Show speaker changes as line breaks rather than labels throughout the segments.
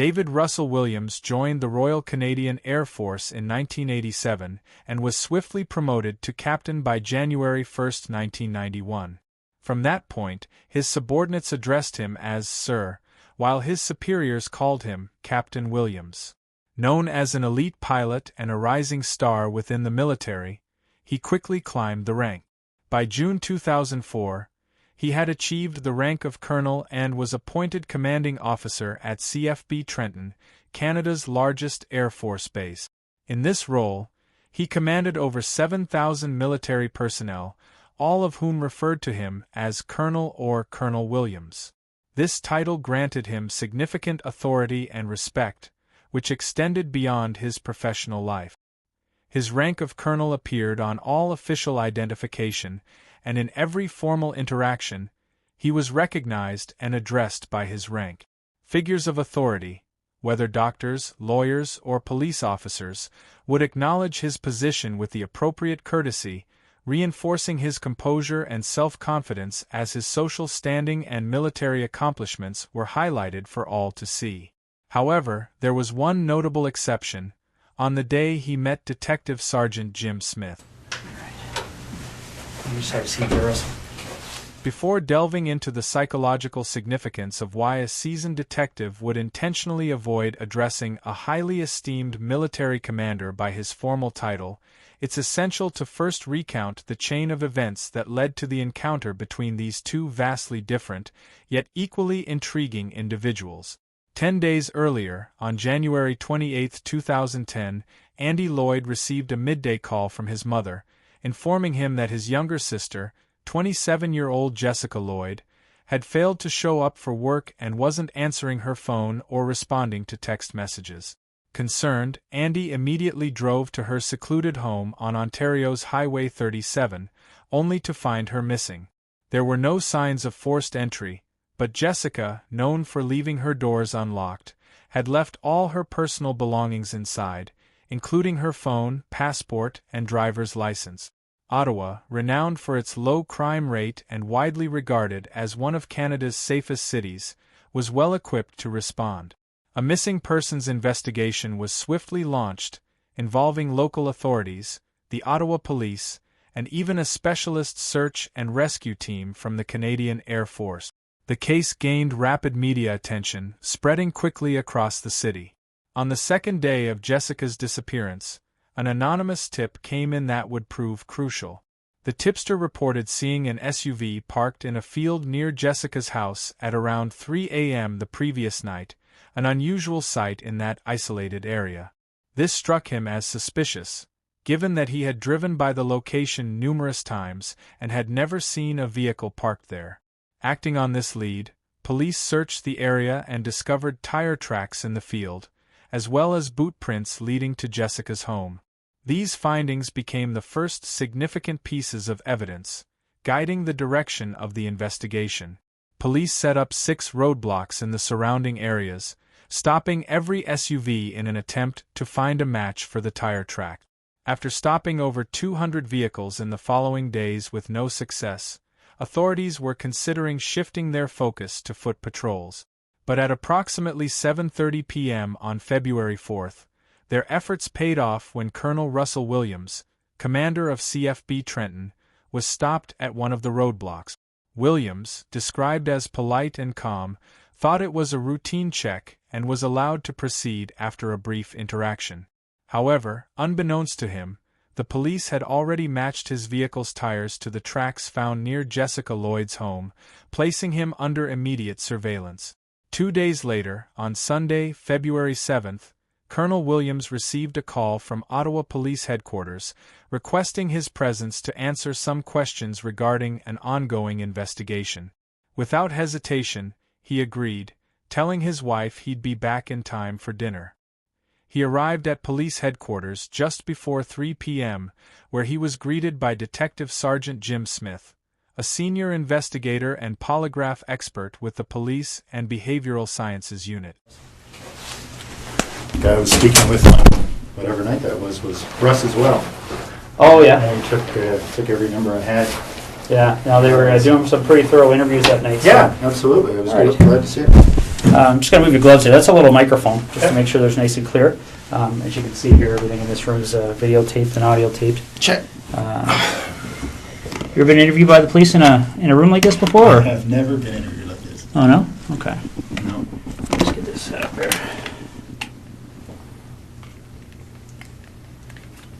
David Russell Williams joined the Royal Canadian Air Force in 1987 and was swiftly promoted to captain by January 1, 1991. From that point, his subordinates addressed him as Sir, while his superiors called him Captain Williams. Known as an elite pilot and a rising star within the military, he quickly climbed the rank. By June 2004, he had achieved the rank of colonel and was appointed commanding officer at CFB Trenton, Canada's largest Air Force base. In this role, he commanded over 7,000 military personnel, all of whom referred to him as Colonel or Colonel Williams. This title granted him significant authority and respect, which extended beyond his professional life. His rank of colonel appeared on all official identification, and in every formal interaction, he was recognized and addressed by his rank. Figures of authority, whether doctors, lawyers, or police officers, would acknowledge his position with the appropriate courtesy, reinforcing his composure and self-confidence as his social standing and military accomplishments were highlighted for all to see. However, there was one notable exception. On the day he met Detective Sergeant Jim Smith.
You just have a seat there, Russell.
Before delving into the psychological significance of why a seasoned detective would intentionally avoid addressing a highly esteemed military commander by his formal title, it's essential to first recount the chain of events that led to the encounter between these two vastly different, yet equally intriguing individuals. 10 days earlier, on January 28, 2010, Andy Lloyd received a midday call from his mother, informing him that his younger sister, 27-year-old Jessica Lloyd, had failed to show up for work and wasn't answering her phone or responding to text messages. Concerned, Andy immediately drove to her secluded home on Ontario's Highway 37, only to find her missing. There were no signs of forced entry, but Jessica, known for leaving her doors unlocked, had left all her personal belongings inside, including her phone, passport, and driver's license. Ottawa, renowned for its low crime rate and widely regarded as one of Canada's safest cities, was well equipped to respond. A missing persons investigation was swiftly launched, involving local authorities, the Ottawa Police, and even a specialist search and rescue team from the Canadian Air Force. The case gained rapid media attention, spreading quickly across the city. On the second day of Jessica's disappearance, an anonymous tip came in that would prove crucial. The tipster reported seeing an SUV parked in a field near Jessica's house at around 3 a.m. the previous night, an unusual sight in that isolated area. This struck him as suspicious, given that he had driven by the location numerous times and had never seen a vehicle parked there. Acting on this lead, police searched the area and discovered tire tracks in the field, as well as boot prints leading to Jessica's home. These findings became the first significant pieces of evidence, guiding the direction of the investigation. Police set up 6 roadblocks in the surrounding areas, stopping every SUV in an attempt to find a match for the tire track. After stopping over 200 vehicles in the following days with no success, authorities were considering shifting their focus to foot patrols. But at approximately 7:30 p.m. on February 4th, their efforts paid off when Colonel Russell Williams, commander of CFB Trenton, was stopped at one of the roadblocks. Williams, described as polite and calm, thought it was a routine check and was allowed to proceed after a brief interaction. However, unbeknownst to him, the police had already matched his vehicle's tires to the tracks found near Jessica Lloyd's home, placing him under immediate surveillance. 2 days later, on Sunday, February 7th, Colonel Williams received a call from Ottawa Police Headquarters, requesting his presence to answer some questions regarding an ongoing investigation. Without hesitation, he agreed, telling his wife he'd be back in time for dinner. He arrived at police headquarters just before 3 p.m., where he was greeted by Detective Sergeant Jim Smith, a senior investigator and polygraph expert with the Police and Behavioral Sciences Unit.
The guy I was speaking with on whatever night that was Russ as well.
Oh, yeah.
And he took every number I had.
Yeah, now they were doing some pretty thorough interviews that night.
Yeah, absolutely. I was
All right.
glad to see it.
Just going to move your gloves here. That's a little microphone, just to make sure there's nice and clear. As you can see here, everything in this room is videotaped and audio taped.
Check.
You ever been interviewed by the police in a room like this before?
I
Or?
have never been interviewed like this.
Oh, no? Okay.
No.
Let's get this set up here.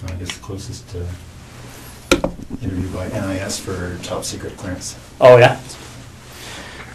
I guess the closest interview by NIS for top secret clearance.
Oh, yeah?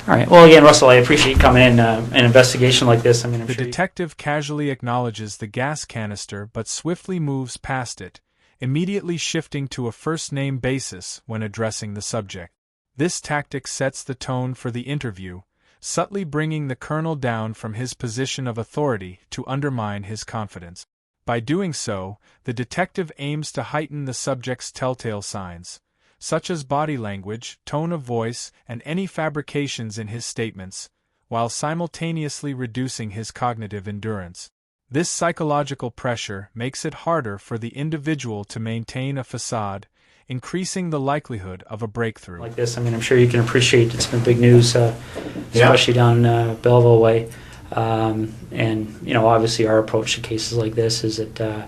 All right. Well, again, Russell, I appreciate you coming in. An investigation like this, I mean, I'm
The
sure
detective casually acknowledges the gas canister but swiftly moves past it, immediately shifting to a first-name basis when addressing the subject. This tactic sets the tone for the interview, subtly bringing the colonel down from his position of authority to undermine his confidence. By doing so, the detective aims to heighten the subject's telltale signs, such as body language, tone of voice, and any fabrications in his statements, while simultaneously reducing his cognitive endurance. This psychological pressure makes it harder for the individual to maintain a facade, increasing the likelihood of a breakthrough.
like this, I mean, I'm sure you can appreciate it's been big news, especially down Belleville way. And, you know, obviously our approach to cases like this is that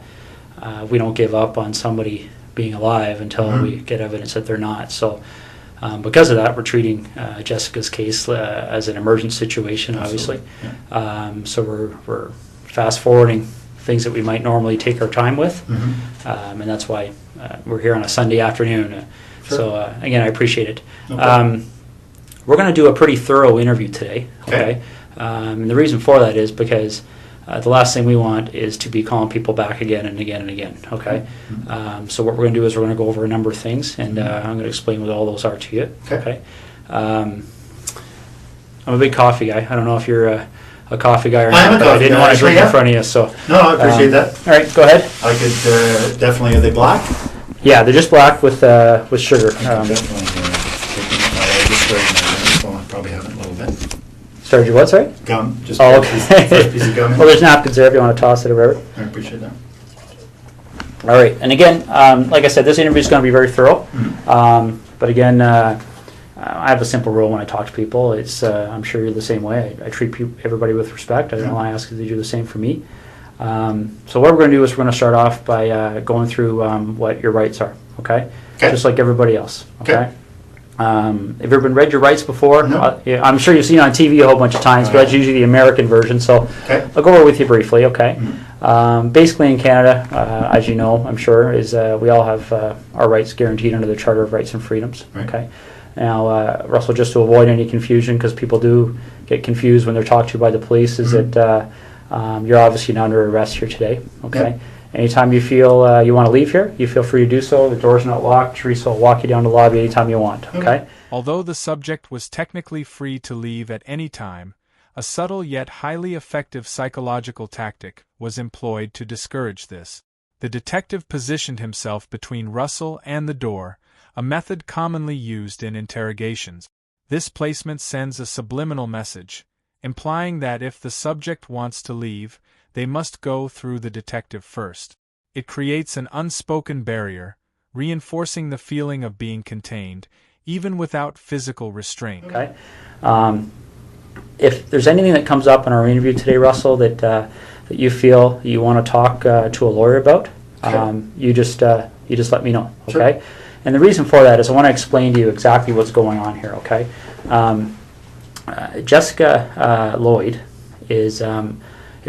we don't give up on somebody being alive until we get evidence that they're not. So because of that, we're treating Jessica's case as an emergent situation, obviously.
Yeah.
So we're fast forwarding things that we might normally take our time with. And that's why we're here on a Sunday afternoon.
Sure.
So again, I appreciate it.
No problem.
We're going to do a pretty thorough interview today. Okay. And the reason for that is because the last thing we want is to be calling people back again and again and again. Okay. So what we're going to do is we're going to go over a number of things, and I'm going to explain what all those are to you. Okay. I'm a big coffee guy. I don't know if you're a coffee guy or not, but I didn't want to drink in front of you. So
No, I appreciate that.
all right, go ahead.
I could definitely. Are they black?
Yeah, they're just black with sugar.
I could definitely take them. I just started my probably haven't a little bit.
Started your what, sorry?
Gum. Just
Oh,
first piece of gum.
well, there's napkins there if you want to toss it or whatever.
I appreciate that.
All right, and again, like I said, this interview is going to be very thorough. But again, I have a simple rule when I talk to people. It's I'm sure you're the same way. I treat everybody with respect. I don't want to ask if they do the same for me. So what we're going to do is we're going to start off by going through what your rights are. Okay? Just like everybody else. Okay. Have you ever read your rights before?
No.
Yeah, I'm sure you've seen it on TV a whole bunch of times, but that's usually the American version. So I'll go over it with you briefly. Okay. Basically, in Canada, as you know, I'm sure, is we all have our rights guaranteed under the Charter of Rights and Freedoms.
Right.
Okay. Now, Russell, just to avoid any confusion, because people do get confused when they're talked to by the police, is that you're obviously not under arrest here today. Okay.
Yep.
Anytime you feel you want to leave here, you feel free to do so. The door's not locked. Teresa will walk you down the lobby anytime you want. Okay.
Although the subject was technically free to leave at any time, a subtle yet highly effective psychological tactic was employed to discourage this. The detective positioned himself between Russell and the door, a method commonly used in interrogations. This placement sends a subliminal message, implying that if the subject wants to leave, they must go through the detective first. It creates an unspoken barrier, reinforcing the feeling of being contained, even without physical restraint.
Okay. If there's anything that comes up in our interview today, Russell, that you feel you want to talk to a lawyer about, you just let me know. Okay.
Sure.
And the reason for that is I want to explain to you exactly what's going on here. Okay. Jessica Lloyd is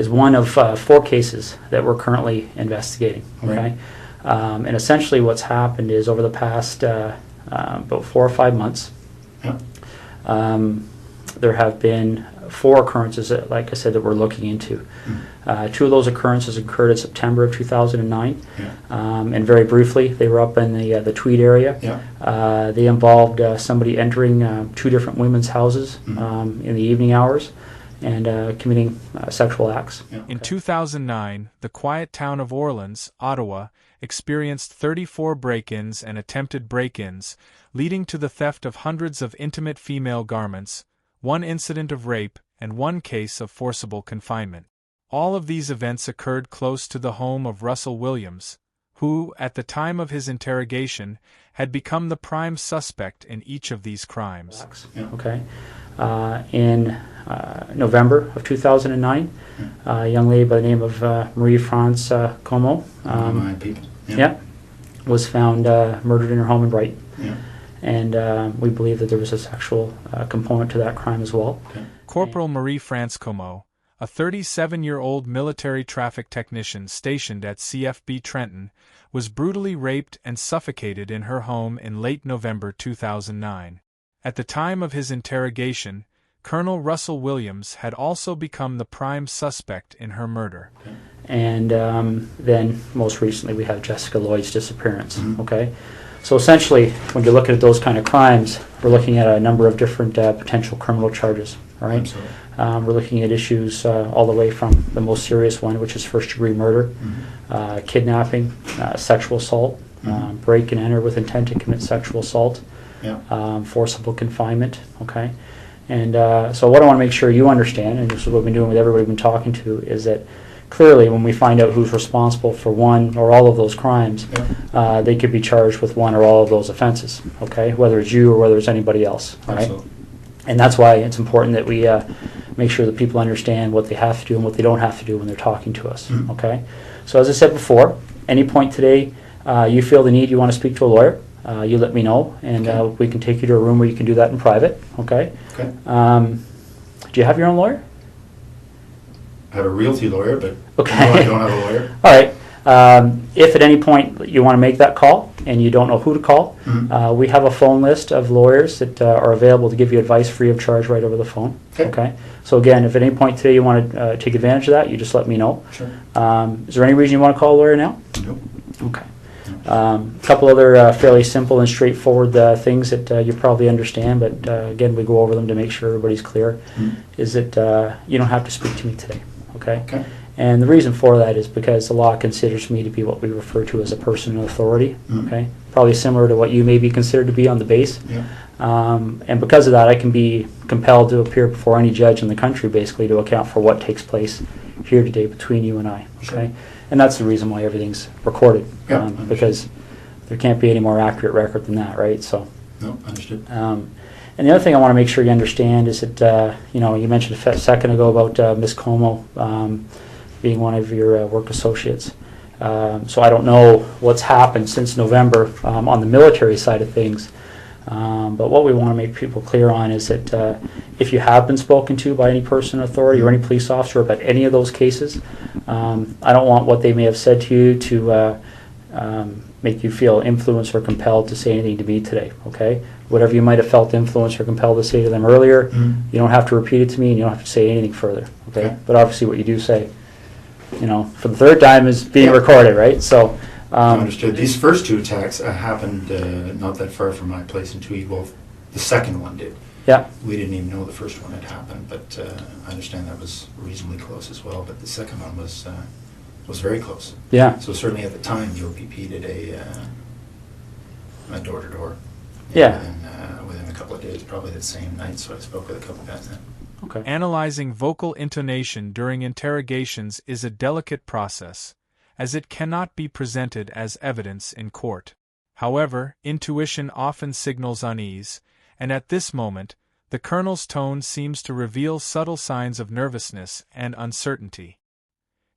one of 4 cases that we're currently investigating. Okay.
Right.
And essentially what's happened is over the past about 4 or 5 months, there have been 4 occurrences that, like I said, that we're looking into. 2 of those occurrences occurred in September of 2009, and very briefly, they were up in the Tweed area. They involved somebody entering 2 different women's houses in the evening hours and committing sexual acts.
In 2009, the quiet town of Orleans, Ottawa, experienced 34 break-ins and attempted break-ins, leading to the theft of hundreds of intimate female garments, 1 incident of rape, and 1 case of forcible confinement. All of these events occurred close to the home of Russell Williams, who, at the time of his interrogation, had become the prime suspect in each of these crimes.
Yeah.
Okay. In November of 2009, a young lady by the name of Marie-France Comeau,
My people.
yeah, was found murdered in her home in Brighton.
Yeah.
And we believe that there was a sexual component to that crime as well.
Okay.
Corporal Marie-France Comeau, a 37-year-old military traffic technician stationed at CFB Trenton, was brutally raped and suffocated in her home in late November 2009. At the time of his interrogation, Colonel Russell Williams had also become the prime suspect in her murder.
Okay.
And then, most recently, we have Jessica Lloyd's disappearance. Okay, so essentially, when you're looking at those kind of crimes, we're looking at a number of different potential criminal charges. All right,
Absolutely.
we're looking at issues all the way from the most serious one, which is first-degree murder, kidnapping, sexual assault, break and enter with intent to commit sexual assault,
Yeah.
forcible confinement. Okay, and so what I want to make sure you understand, and this is what we've been doing with everybody we've been talking to, is that clearly when we find out who's responsible for one or all of those crimes,
Yeah.
they could be charged with one or all of those offenses. Okay, whether it's you or whether it's anybody else. All right.
Absolutely.
And that's why it's important that we make sure that people understand what they have to do and what they don't have to do when they're talking to us. Okay? So as I said before, any point today you feel the need, you want to speak to a lawyer, you let me know, and
Okay.
we can take you to a room where you can do that in private. Okay?
Okay.
Do you have your own lawyer?
I have a realty lawyer, but
Okay.
no, I don't have a lawyer.
All right. If at any point you want to make that call and you don't know who to call, we have a phone list of lawyers that are available to give you advice free of charge right over the phone.
Okay.
So again, if at any point today you want to take advantage of that, you just let me know.
Sure.
Is there any reason you want to call a lawyer now?
Nope.
Okay. A couple other fairly simple and straightforward things that you probably understand, but again, we go over them to make sure everybody's clear, is that you don't have to speak to me today. Okay?
Okay.
And the reason for that is because the law considers me to be what we refer to as a person in authority. Okay, probably similar to what you may be considered to be on the base.
Yeah.
And because of that, I can be compelled to appear before any judge in the country, basically, to account for what takes place here today between you and I.
Sure.
Okay, and that's the reason why everything's recorded,
Yeah, understood.
because there can't be any more accurate record than that, right? So.
No, understood.
And the other thing I want to make sure you understand is that you mentioned a second ago about Miss Comeau being one of your work associates. So I don't know what's happened since November on the military side of things. But what we want to make people clear on is that if you have been spoken to by any person in authority or any police officer about any of those cases, I don't want what they may have said to you to make you feel influenced or compelled to say anything to me today, okay? Whatever you might have felt influenced or compelled to say to them earlier, you don't have to repeat it to me and you don't have to say anything further, okay?
Okay.
But obviously what you do say, for the third time is being recorded, right? So,
Understood. These first two attacks happened not that far from my place in Tweed. Well, the second one did.
yeah,
We didn't even know the first one had happened, but I understand that was reasonably close as well. But the second one was very close.
yeah,
So certainly at the time, the OPP did a door-to-door.
Yeah.
Within a couple of days, probably the same night. So I spoke with a couple of guys then.
okay.
Analyzing vocal intonation during interrogations is a delicate process, as it cannot be presented as evidence in court. However, intuition often signals unease, and at this moment, the colonel's tone seems to reveal subtle signs of nervousness and uncertainty.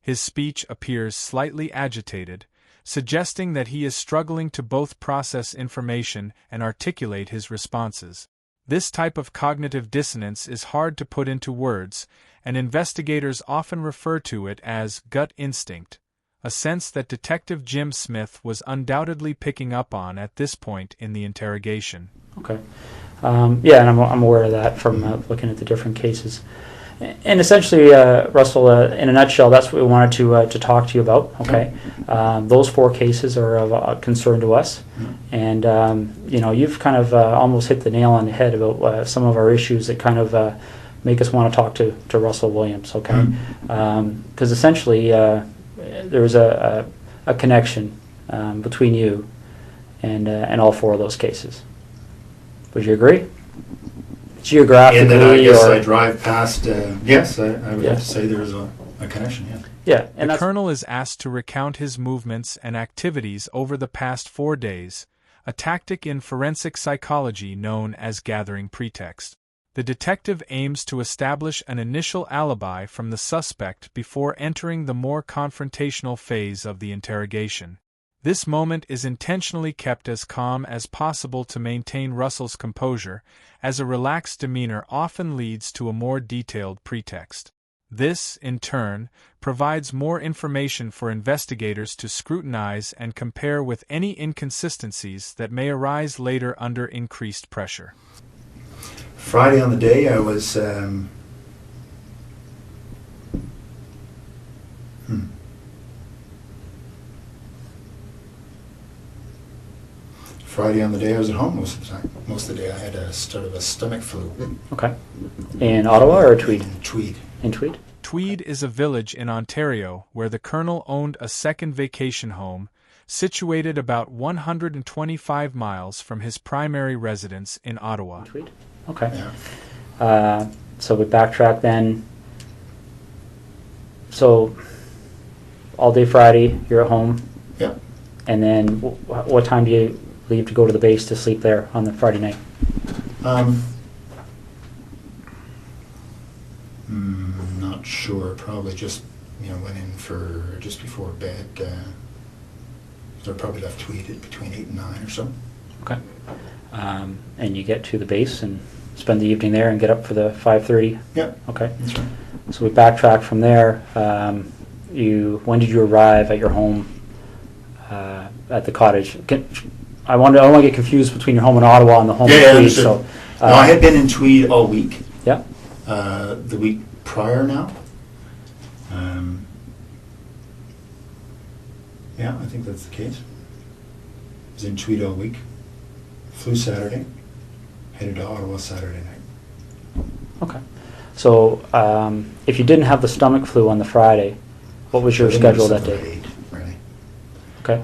His speech appears slightly agitated, suggesting that he is struggling to both process information and articulate his responses. This type of cognitive dissonance is hard to put into words, and investigators often refer to it as gut instinct, a sense that Detective Jim Smith was undoubtedly picking up on at this point in the interrogation.
Okay. Yeah, and I'm aware of that from looking at the different cases. And essentially, Russell, in a nutshell, that's what we wanted to talk to you about. Okay, those four cases are of concern to us, and you've kind of almost hit the nail on the head about some of our issues that kind of make us want to talk to Russell Williams. Okay, because essentially there was a connection between you and all four of those cases. Would you agree? Geographically,
And then I guess
or
I drive past, yes, I would have to say there's a A connection, yeah.
Yeah, and
The
that's
colonel is asked to recount his movements and activities over the past 4 days, a tactic in forensic psychology known as gathering pretext. The detective aims to establish an initial alibi from the suspect before entering the more confrontational phase of the interrogation. This moment is intentionally kept as calm as possible to maintain Russell's composure, as a relaxed demeanor often leads to a more detailed pretext. This, in turn, provides more information for investigators to scrutinize and compare with any inconsistencies that may arise later under increased pressure.
Friday on the day, I was... Friday on the day, I was at home most of the time. Most of the day, I had a sort of a stomach flu.
okay. In Ottawa or Tweed?
In Tweed.
In Tweed?
Tweed is a village in Ontario where the colonel owned a second vacation home, situated about 125 miles from his primary residence in Ottawa.
Tweed? Okay.
Yeah.
So we backtrack then. So all day Friday, you're at home,
Yeah.
and then what time do you leave to go to the base to sleep there on the Friday night?
Not sure. Probably just, went in for just before bed. So I probably left Tweed at between 8 and 9 or so.
Okay. And you get to the base and spend the evening there and get up for the 5:30?
Yeah.
Okay.
That's right.
So we backtrack from there. When did you arrive at your home at the cottage? I don't want to get confused between your home in Ottawa and the home in Tweed.
Understood.
So,
No, I had been in Tweed all week.
Yeah.
The week prior now. Yeah, I think that's the case. I was in Tweed all week. Flew Saturday. Headed to Ottawa Saturday night.
Okay. So if you didn't have the stomach flu on the Friday, what was your
I think
schedule
it was
that
something
day?
like 8, really.
Okay.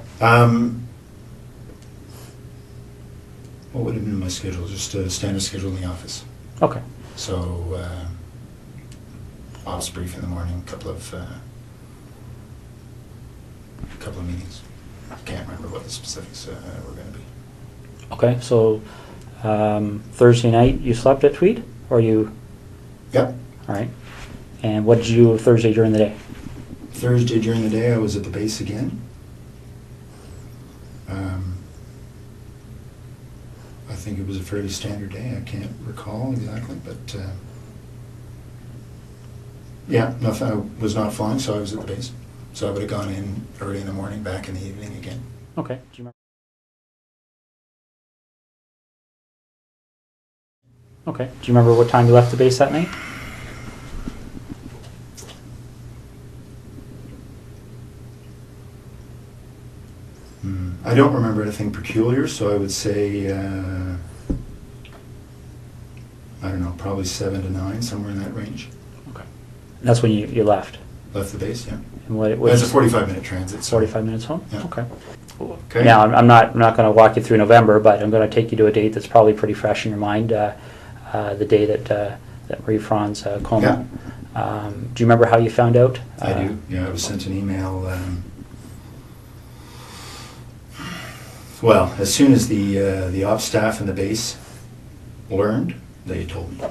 What would have been my schedule? Just a standard schedule in the office.
Okay.
So, ops brief in the morning, a couple of meetings. I can't remember what the specifics were going to be.
Okay. So Thursday night you slept at Tweed, or you?
Yep.
All right. And what did you do Thursday during the day?
Thursday during the day, I was at the base again. I think it was a fairly standard day. I can't recall exactly, but yeah, nothing. I was not flying, so I was at the base. So I would have gone in early in the morning, back in the evening again.
Okay. Do you remember? Okay. Do you remember what time you left the base that night?
I don't remember anything peculiar, so I would say, I don't know, probably 7 to 9, somewhere in that range.
Okay. That's when you left.
Left the base, yeah.
And what
It's a 45-minute transit. So.
45 minutes home?
Yeah.
Okay.
Okay.
Now, I'm not going to walk you through November, but I'm going to take you to a date that's probably pretty fresh in your mind, the day that Marie Franz Comeau.
Yeah.
Do you remember how you found out?
I do. Yeah, I was sent an email. Well, as soon as the ops staff and the base learned, they told me.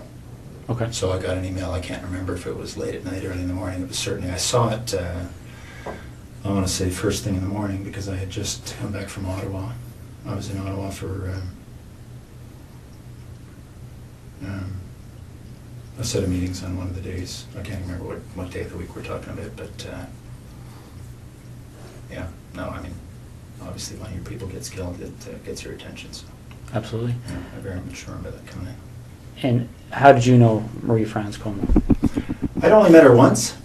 Okay.
So I got an email. I can't remember if it was late at night, early in the morning. It was certainly. I saw it. I want to say first thing in the morning because I had just come back from Ottawa. I was in Ottawa for a set of meetings on one of the days. I can't remember what day of the week we're talking about, but yeah, no, I mean, obviously when your people gets killed, it gets your attention. So
Absolutely.
yeah, I very much remember that coming in.
And how did you know Marie Franz Comeau?
I'd only met her once.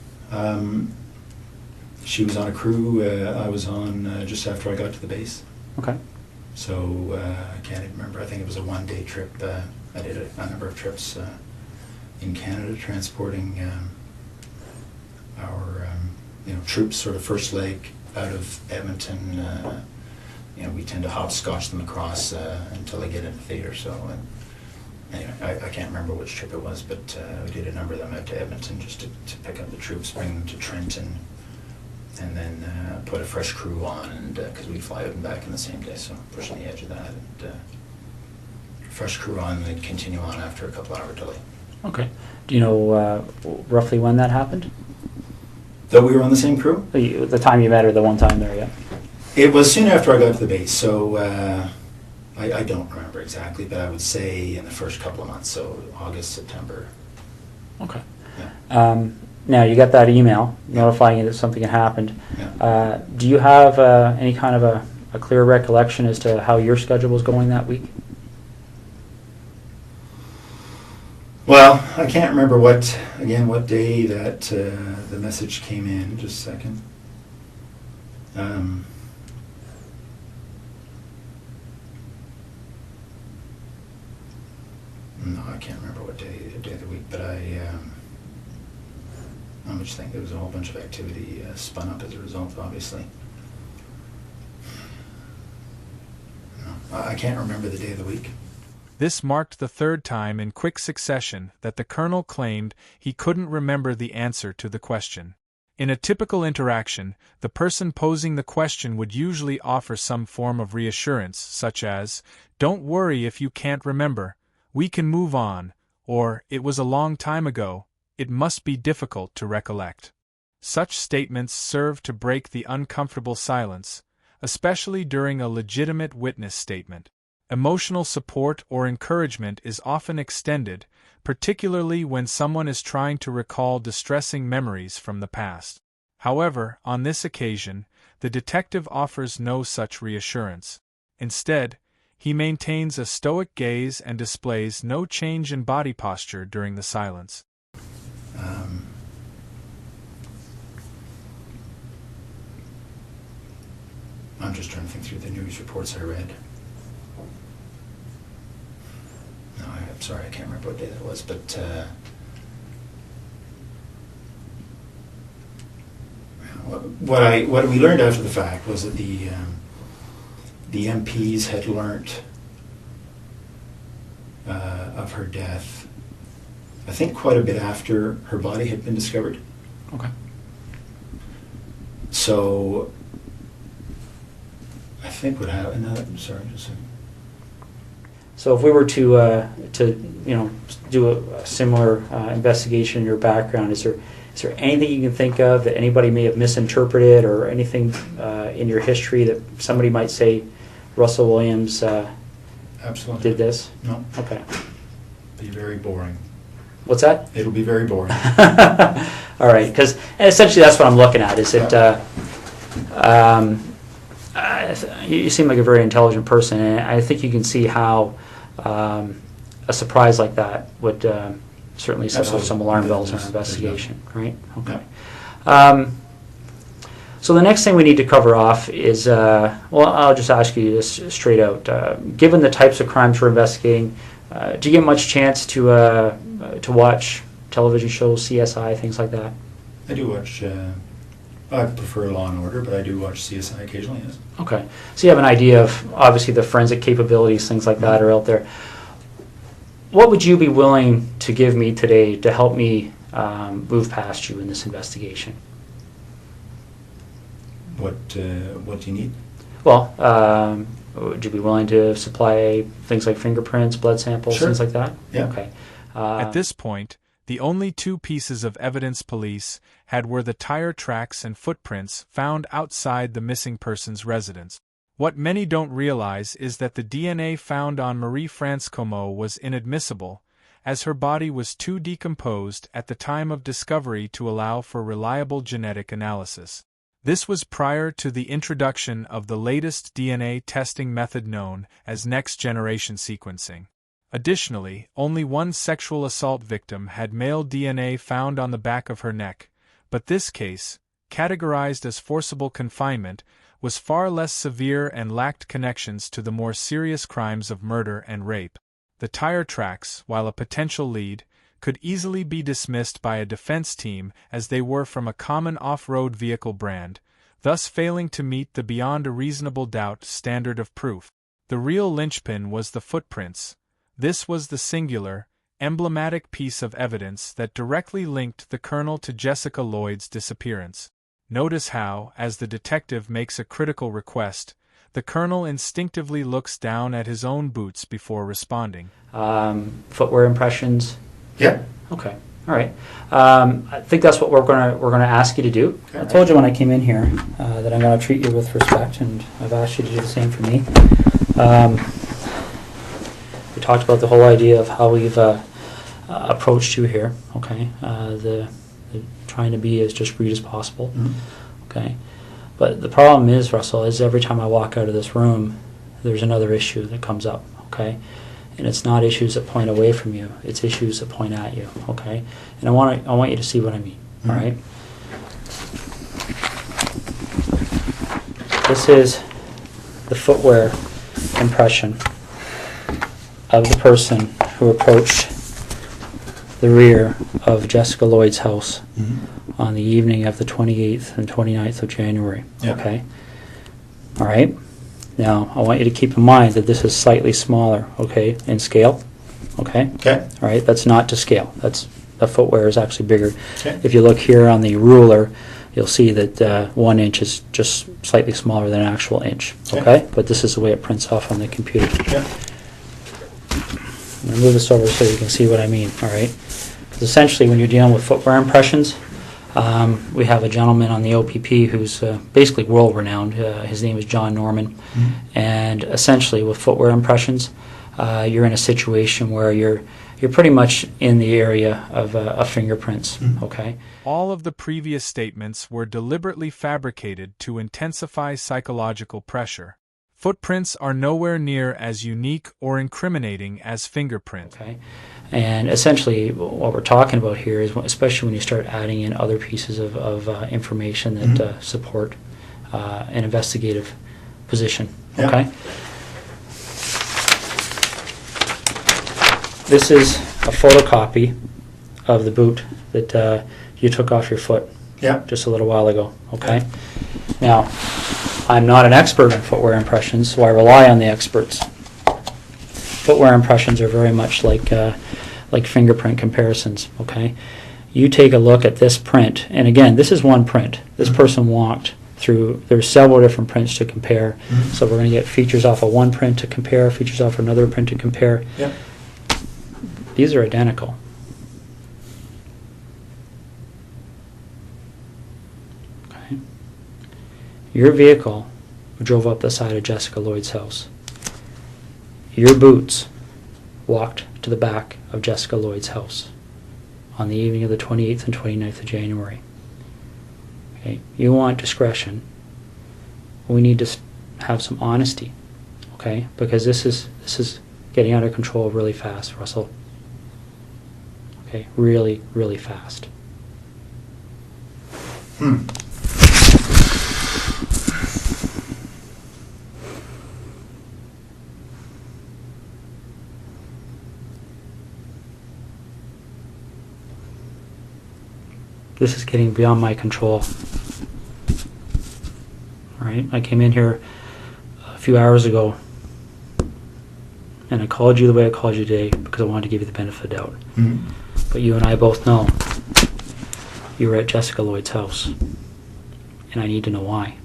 She was on a crew I was on just after I got to the base.
Okay.
So I can't even remember. I think it was a one-day trip. I did a number of trips in Canada, transporting our troops, sort of first leg out of Edmonton. We tend to hopscotch them across until they get into theater. So anyway, I can't remember which trip it was, but we did a number of them out to Edmonton just to pick up the troops, bring them to Trenton, and then put a fresh crew on, and because we'd fly out and back in the same day, so pushing the edge of that, and fresh crew on, and they'd continue on after a couple hour delay.
Okay. Do you know roughly when that happened?
Though we were on the same crew?
The time you met or the one time there, yeah?
It was soon after I got to the base, so I don't remember exactly, but I would say in the first couple of months, so August, September.
Okay.
Yeah.
Now, you got that email notifying you that something had happened.
Yeah.
Do you have any kind of a clear recollection as to how your schedule was going that week?
Well, I can't remember what day that the message came in. Just a second. No, I can't remember what day of the week, but I just think there was a whole bunch of activity spun up as a result, obviously. No, I can't remember the day of the week.
This marked the third time in quick succession that the colonel claimed he couldn't remember the answer to the question. In a typical interaction, the person posing the question would usually offer some form of reassurance, such as, "Don't worry if you can't remember, we can move on," or "It was a long time ago, it must be difficult to recollect." Such statements serve to break the uncomfortable silence, especially during a legitimate witness statement. Emotional support or encouragement is often extended, particularly when someone is trying to recall distressing memories from the past. However, on this occasion, the detective offers no such reassurance. Instead, he maintains a stoic gaze and displays no change in body posture during the silence.
I'm just trying to think through the news reports I read. No, I'm sorry, I can't remember what day that was, but what we learned after the fact was that the MPs had learnt of her death, I think quite a bit after her body had been discovered.
Okay.
So I think what happened. Sorry, just a second.
So if we were to do a similar investigation in your background, is there anything you can think of that anybody may have misinterpreted, or anything in your history that somebody might say Russell Williams
Absolutely
did this?
No.
Okay.
Be very boring.
What's that?
It'll be very boring.
All right, because essentially that's what I'm looking at. Is it? You seem like a very intelligent person, and I think you can see how a surprise like that would certainly set off some alarm bells in our investigation, right? Okay. So the next thing we need to cover off is, I'll just ask you this straight out. Given the types of crimes we're investigating, do you get much chance to watch television shows, CSI, things like that?
I do watch. I prefer Law and Order, but I do watch CSI occasionally, yes.
Okay. So you have an idea of, obviously, the forensic capabilities, things like that are out there. What would you be willing to give me today to help me move past you in this investigation?
What do you need?
Well, would you be willing to supply things like fingerprints, blood samples,
Sure.
things like that?
Yeah.
Okay.
At this point, the only two pieces of evidence police had were the tire tracks and footprints found outside the missing person's residence. What many don't realize is that the DNA found on Marie-France Comeau was inadmissible, as her body was too decomposed at the time of discovery to allow for reliable genetic analysis. This was prior to the introduction of the latest DNA testing method known as next-generation sequencing. Additionally, only one sexual assault victim had male DNA found on the back of her neck, but this case, categorized as forcible confinement, was far less severe and lacked connections to the more serious crimes of murder and rape. The tire tracks, while a potential lead, could easily be dismissed by a defense team as they were from a common off-road vehicle brand, thus failing to meet the beyond a reasonable doubt standard of proof. The real linchpin was the footprints. This was the singular, emblematic piece of evidence that directly linked the Colonel to Jessica Lloyd's disappearance. Notice how, as the detective makes a critical request, the Colonel instinctively looks down at his own boots before responding.
Footwear impressions?
Yeah.
Okay. All right. I think that's what we're gonna ask you to do.
Okay.
I told you when I came in here that I'm gonna treat you with respect, and I've asked you to do the same for me. We talked about the whole idea of how we've approached you here. Okay. The trying to be as discreet as possible.
Mm-hmm.
Okay. But the problem is, Russell, is every time I walk out of this room, there's another issue that comes up. Okay. And it's not issues that point away from you; it's issues that point at you. Okay, and I want you to see what I mean.
Mm-hmm.
All right. This is the footwear impression of the person who approached the rear of Jessica Lloyd's house on the evening of the 28th and 29th of January.
Yeah.
Okay. All right. Now, I want you to keep in mind that this is slightly smaller, okay, in scale, okay?
Okay.
All right, that's not to scale. The footwear is actually bigger.
Okay.
If you look here on the ruler, you'll see that 1 inch is just slightly smaller than an actual inch, okay? But this is the way it prints off on the computer.
Yeah.
I'm going to move this over so you can see what I mean, all right? Because essentially, when you're dealing with footwear impressions, we have a gentleman on the OPP who's basically world-renowned. His name is John Norman.
Mm-hmm.
And essentially, with footwear impressions, you're in a situation where you're pretty much in the area of fingerprints.
Mm-hmm.
Okay.
All of the previous statements were deliberately fabricated to intensify psychological pressure. Footprints are nowhere near as unique or incriminating as fingerprint.
Okay. And essentially, what we're talking about here is, especially when you start adding in other pieces of information that support an investigative position.
Yeah.
Okay. This is a photocopy of the boot that you took off your foot
Yeah.
just a little while ago. Okay. Now, I'm not an expert in footwear impressions, so I rely on the experts. Footwear impressions are very much like fingerprint comparisons, okay? You take a look at this print, and again, this is one print. This person walked through, there's several different prints to compare, so we're going to get features off of one print to compare, features off another print to compare.
Yeah.
These are identical. Okay. Your vehicle drove up the side of Jessica Lloyd's house. Your boots walked to the back of Jessica Lloyd's house on the evening of the 28th and 29th of January. Okay. You want discretion. We need to have some honesty, okay? Because this is getting out of control really fast, Russell. Okay, really, really fast. This is getting beyond my control. All right, I came in here a few hours ago and I called you the way I called you today because I wanted to give you the benefit of the doubt.
Mm-hmm.
But you and I both know you were at Jessica Lloyd's house, and I need to know why.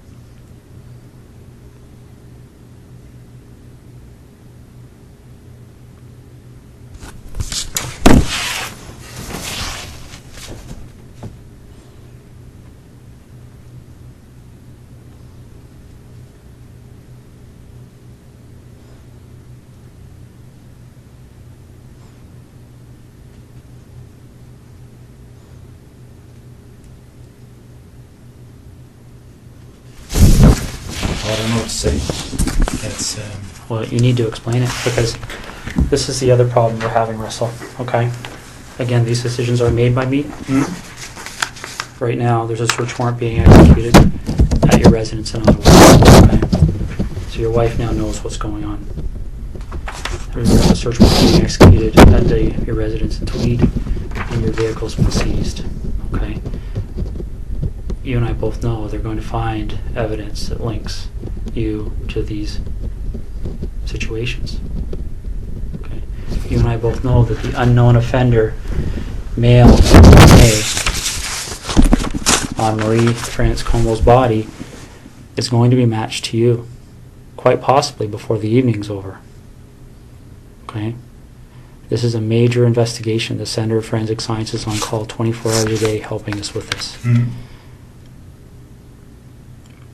I don't know what to say. It's
Well, you need to explain it because this is the other problem we're having, Russell. Okay? Again, these decisions are made by me. Right now, there's a search warrant being executed at your residence in Ottawa. Okay? So your wife now knows what's going on. There's a search warrant being executed at your residence in Tweed, and your vehicle's been seized. Okay? You and I both know they're going to find evidence that links you to these situations. Okay. you and I both know that the unknown offender male DNA on Marie France Comeau's body is going to be matched to you, quite possibly before the evening's over. Okay? This is a major investigation. The Center of Forensic Science is on call 24 hours a day helping us with this.
Mm-hmm.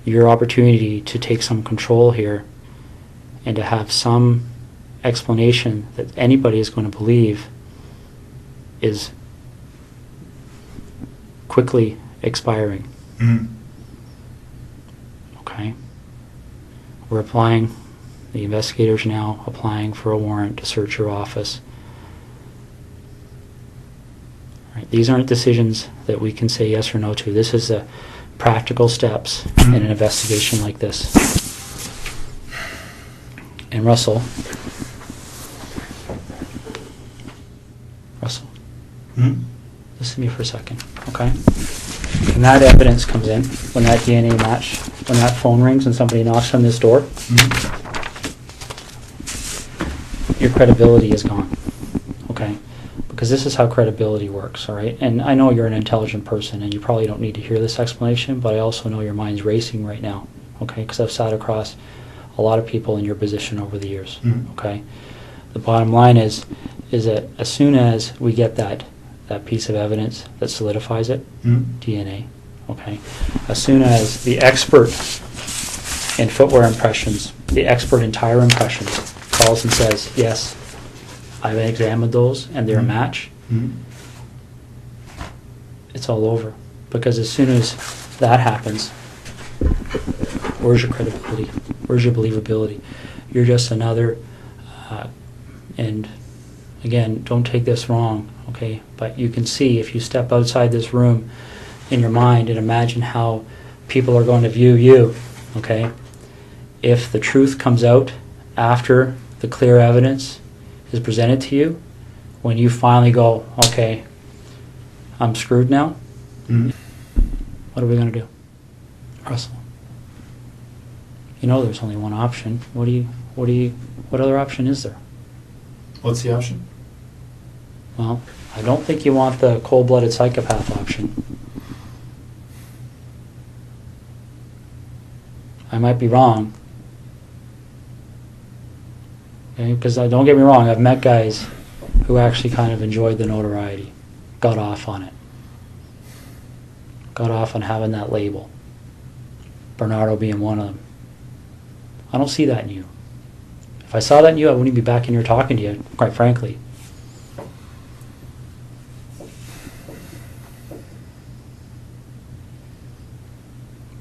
Your opportunity to take some control here and to have some explanation that anybody is going to believe is quickly expiring.
Mm-hmm.
Okay? We're applying, the investigators now applying for a warrant to search your office. Right, these aren't decisions that we can say yes or no to. This is the practical steps in an investigation like this. And Russell,
Mm-hmm.
listen to me for a second, okay? When that evidence comes in, when that DNA match, when that phone rings and somebody knocks on this door, your credibility is gone, okay? Because this is how credibility works, all right? And I know you're an intelligent person and you probably don't need to hear this explanation, but I also know your mind's racing right now, okay? Because I've sat across a lot of people in your position over the years, okay? The bottom line is that as soon as we get that piece of evidence that solidifies it, DNA, okay? As soon as the expert in footwear impressions, the expert in tire impressions calls and says, yes, I've examined those and they're a match, it's all over. Because as soon as that happens, where's your credibility? Where's your believability? You're just another, and again, don't take this wrong, okay? But you can see if you step outside this room in your mind and imagine how people are going to view you, okay? If the truth comes out after the clear evidence is presented to you, when you finally go, okay, I'm screwed now, what are we going to do? Russell, you know there's only one option. What other option is there?
What's the option?
Well, I don't think you want the cold-blooded psychopath option. I might be wrong. Okay, because don't get me wrong, I've met guys who actually kind of enjoyed the notoriety, got off on it, got off on having that label. Bernardo being one of them. I don't see that in you. If I saw that in you, I wouldn't be back in here talking to you, quite frankly.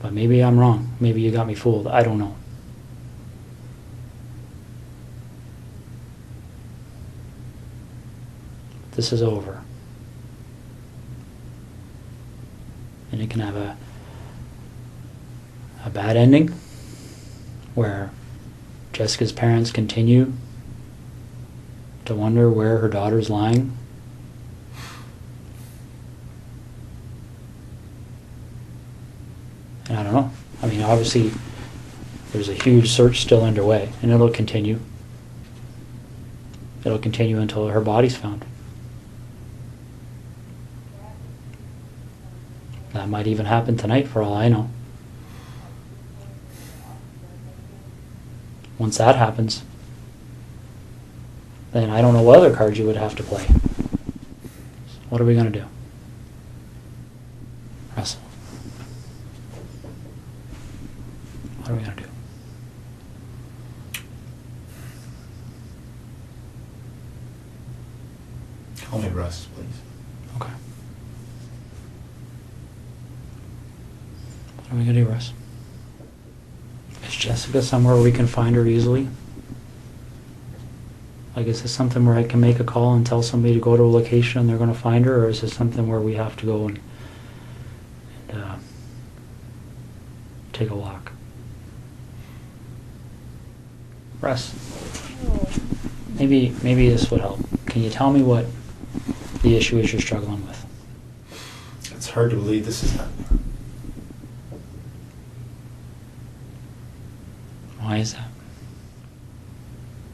But maybe I'm wrong. Maybe you got me fooled. I don't know. This is over. And it can have a bad ending where Jessica's parents continue to wonder where her daughter's lying. And I don't know. I mean, obviously, there's a huge search still underway, and it'll continue. It'll continue until her body's found. That might even happen tonight, for all I know. Once that happens, then I don't know what other cards you would have to play. What are we going to do? Russell. What are we going to do?
Call me Russ, please.
Okay. What are we going to do, Russ? Is Jessica somewhere we can find her easily? Like, is this something where I can make a call and tell somebody to go to a location and they're going to find her, or is this something where we have to go and take a walk? Russ, maybe this would help. Can you tell me what the issue is you're struggling with?
It's hard to believe this is happening.
Why is that?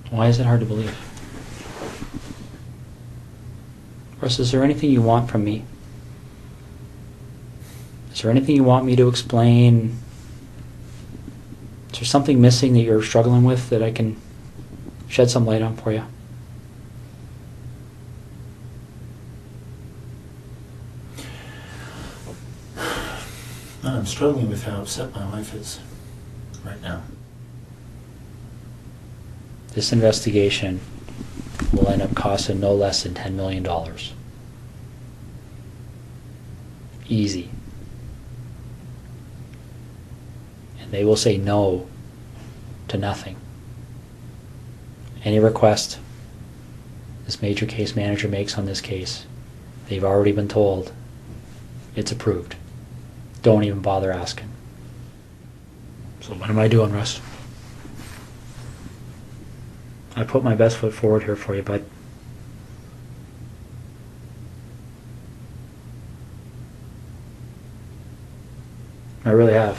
Why is it hard to believe? Russ, is there anything you want from me? Is there anything you want me to explain? Is there something missing that you're struggling with that I can shed some light on for you?
I'm struggling with how upset my wife is right now.
This investigation will end up costing no less than $10 million. Easy. And they will say no to nothing. Any request this major case manager makes on this case, they've already been told it's approved. Don't even bother asking. So what am I doing, Russ? I put my best foot forward here for you, bud. I really have.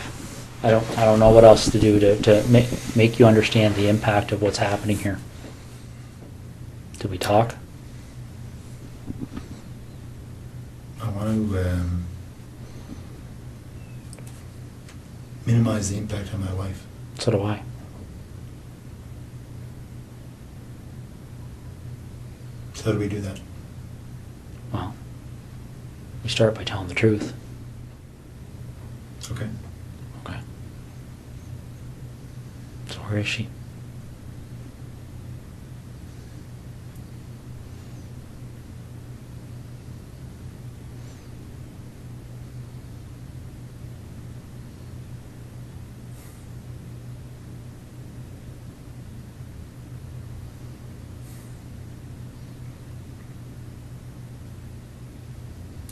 I don't know what else to do to make you understand the impact of what's happening here. Did we talk?
I want to minimize the impact on my wife.
So do I.
So how do we do that?
Well, we start by telling the truth.
Okay.
Okay. So where is she?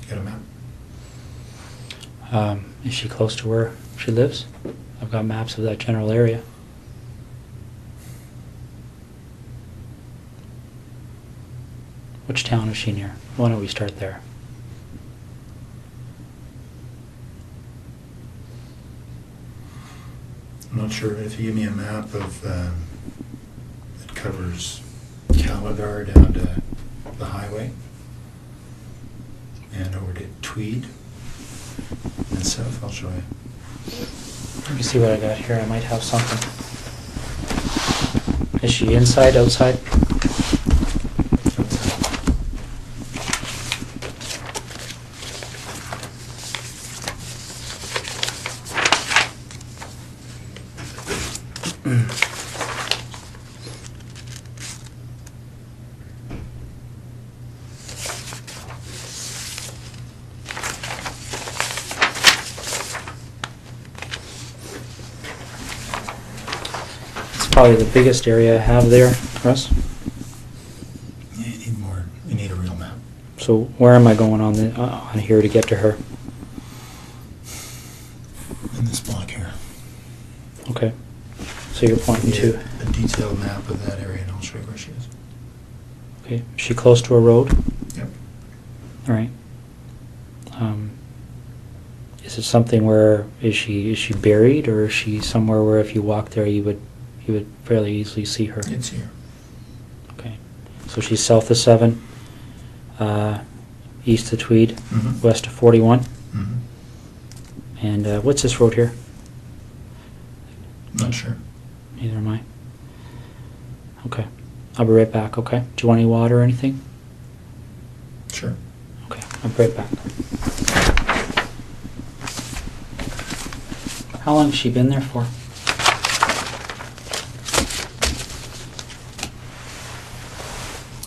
Got a map?
Is she close to where she lives? I've got maps of that general area. Which town is she near? Why don't we start there?
I'm not sure if you give me a map of that covers Calagar down to the highway and over to Tweed and south, I'll show you.
Let me see what I got here. I might have something. Is she inside, outside? Probably the biggest area I have there, Russ.
Yeah, you need more. You need a real map.
So where am I going on here to get to her?
In this block here.
Okay. So you're pointing to
a detailed map of that area, and I'll show you where she is.
Okay. Is she close to a road?
Yep.
All right. Is it something where is she buried, or is she somewhere where if you walk there you would fairly easily see her?
It's here.
Okay. So she's south of 7, east of Tweed,
Mm-hmm.
west of 41.
Mm-hmm.
And what's this road here?
Not sure.
Neither am I. Okay. I'll be right back, okay? Do you want any water or anything?
Sure.
Okay, I'll be right back. How long has she been there for?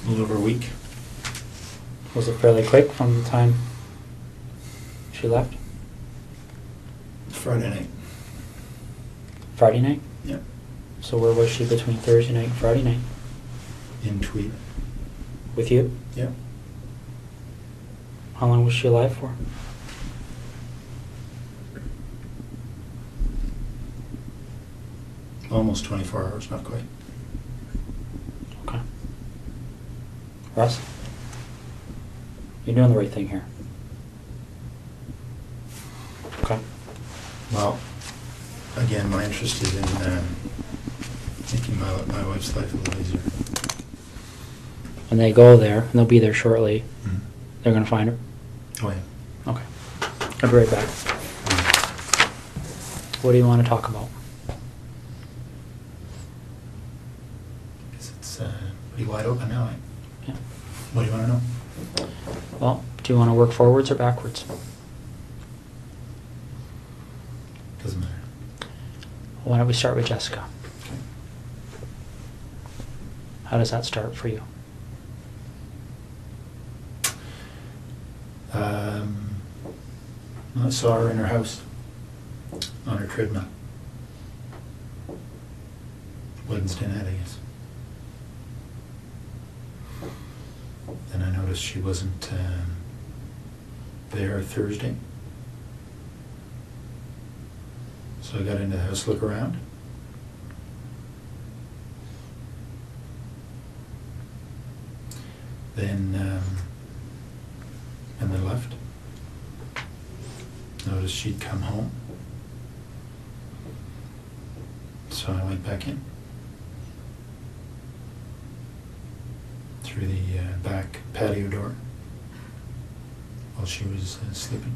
A little over a week.
Was it fairly quick from the time she left?
Friday night.
Friday night?
Yep.
So where was she between Thursday night and Friday night?
In Tweed.
With you?
Yep.
How long was she alive for?
Almost 24 hours, not quite.
Okay. Russ? You're doing the right thing here. Okay.
Well, again, my interest is in making my wife's life a little easier.
When they go there, and they'll be there shortly,
Mm.
They're going to find her?
Oh, yeah.
Okay. I'll be right back. What do you want to talk about?
Because it's pretty wide open now, eh?
Yeah.
What do you want to know?
Well, do you want to work forwards or backwards?
Doesn't matter.
Why don't we start with Jessica?
Okay.
How does that start for you?
I saw her in her house on her treadmill. Wednesday night, I guess. Then I noticed she wasn't there Thursday. So I got into the house to look around. Then left. Noticed she'd come home. So I went back in. Through the back patio door while she was sleeping.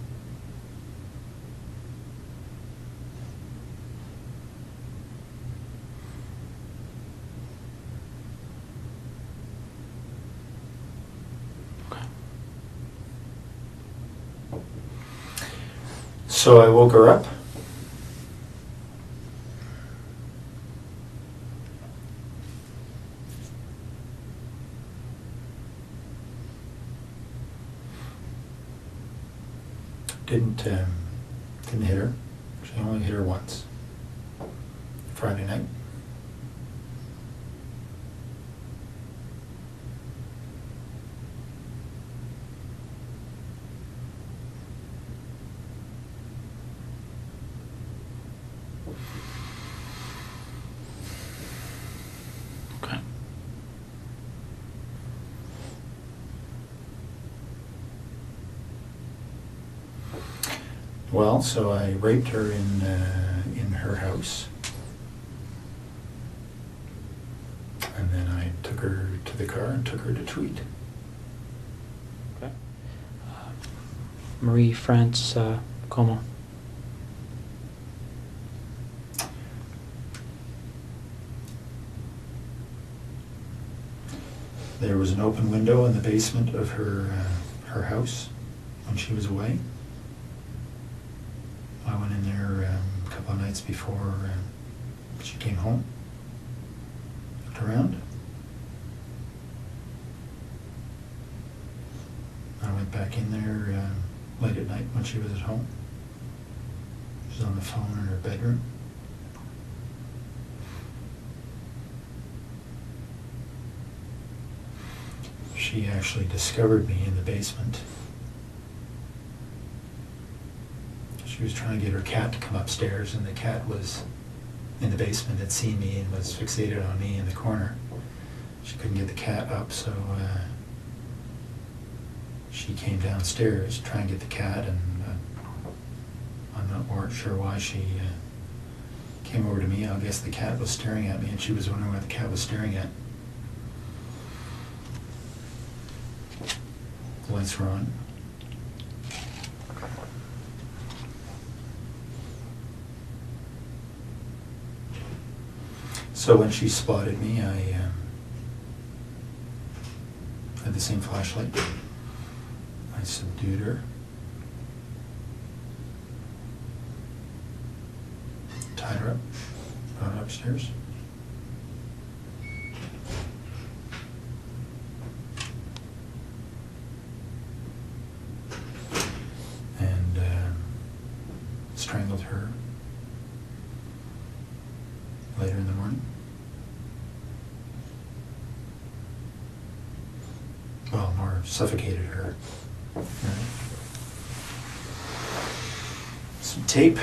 Okay.
So I woke her up. Didn't hit her. She only hit her once. Friday night.
Okay.
Well, so I raped her in her house, and then I took her to the car and took her to Tweed.
Okay. Marie France Comeau.
There was an open window in the basement of her house when she was away. I went in there a couple of nights before she came home. Looked around. I went back in there late at night when she was at home. She was on the phone in her bedroom. She actually discovered me in the basement. She was trying to get her cat to come upstairs, and the cat was in the basement, had seen me and was fixated on me in the corner. She couldn't get the cat up, so she came downstairs to try and get the cat, and weren't sure why she came over to me. I guess the cat was staring at me, and she was wondering what the cat was staring at. The lights were on. So when she spotted me, I had the same flashlight. I subdued her. Tied her up, brought her upstairs. And strangled her later in the morning. Well, more suffocated her. Some tape.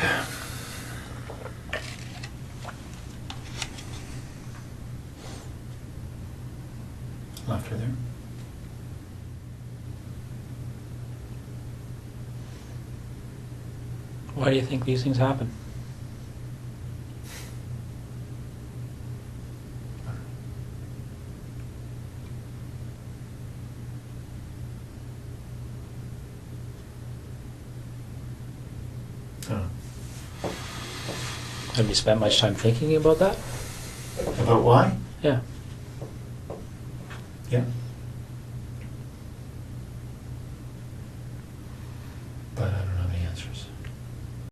Left her there.
Why do you think these things happen? Have you spent much time thinking about that?
About why?
Yeah.
Yeah.